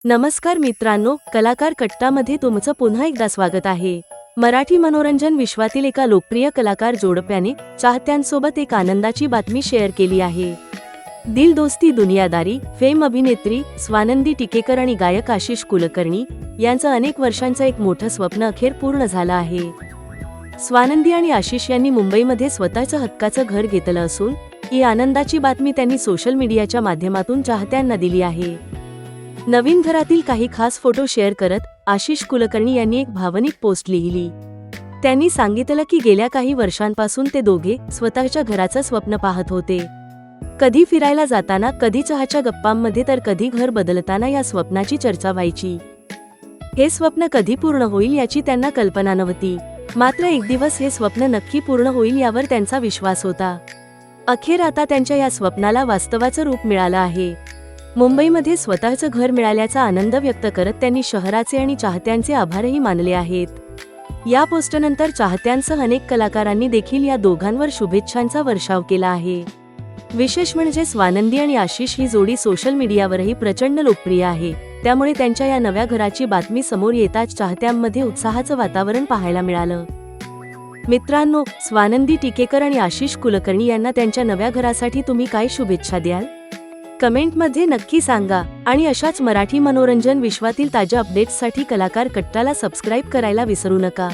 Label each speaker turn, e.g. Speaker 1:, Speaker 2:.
Speaker 1: नमस्कार मित्रांनो, कलाकार कट्टामध्ये तुमचं पुन्हा एकदा स्वागत आहे। मराठी मनोरंजन विश्वातील एका लोकप्रिय कलाकार जोडप्याने चाहत्यांसोबत एक आनंदाची बातमी शेअर केली आहे। दिल दोस्ती दुनियादारी फेम अभिनेत्री स्वानंदी टिकेकर आणि गायक आशिष कुलकर्णी यांचं अनेक वर्षांचं एक मोठं स्वप्न अखेर पूर्ण झालं आहे। स्वानंदी आणि आशिष यांनी मुंबईमध्ये स्वतःचं हक्काचं घर घेतलं असून ही आनंदाची बातमी त्यांनी सोशल मीडियाच्या माध्यमातून चाहत्यांना दिली आहे। नवीन घरातील काही खास फोटो शेअर करत आशिष कुलकर्णी यांनी एक भावनिक पोस्ट लिहिली। त्यांनी सांगितलं की गेल्या काही वर्षांपासून ते दोघे स्वतःच्या घराचं स्वप्न पाहत होते। कधी फिरायला जाताना, कधी चहाच्या गप्पांमध्ये, तर कधी घर बदलताना या स्वप्नाची चर्चा व्हायची। हे स्वप्न कधी पूर्ण होईल याची त्यांना कल्पना नव्हती, मात्र एक दिवस हे स्वप्न नक्की पूर्ण होईल यावर त्यांचा विश्वास होता। अखेर आता त्यांच्या या स्वप्नाला वास्तवाचं रूप मिळालं आहे। मुंबईमध्ये स्वतःचं घर मिळाल्याचा आनंद व्यक्त करत त्यांनी शहराचे आणि चाहत्यांचे आभारही मानले आहेत। या पोस्टनंतर चाहत्यांसह अनेक कलाकारांनी देखील या दोघांवर शुभेच्छांचा वर्षाव केला आहे। विशेष म्हणजे स्वानंदी आणि आशिष ही जोडी सोशल मीडियावरही प्रचंड लोकप्रिय आहे, त्यामुळे त्यांच्या या नव्या घराची बातमी समोर येताच चाहत्यांमध्ये उत्साहाचं वातावरण पाहायला मिळालं। मित्रांनो, स्वानंदी टिकेकर आणि आशिष कुलकर्णी यांना त्यांच्या नव्या घरासाठी तुम्ही काय शुभेच्छा द्याल? कमेंटमध्ये नक्की सांगा आणि अशाच मराठी मनोरंजन विश्वातील ताज्या अपडेट्ससाठी कलाकार कट्टाला सबस्क्राईब करायला विसरू नका।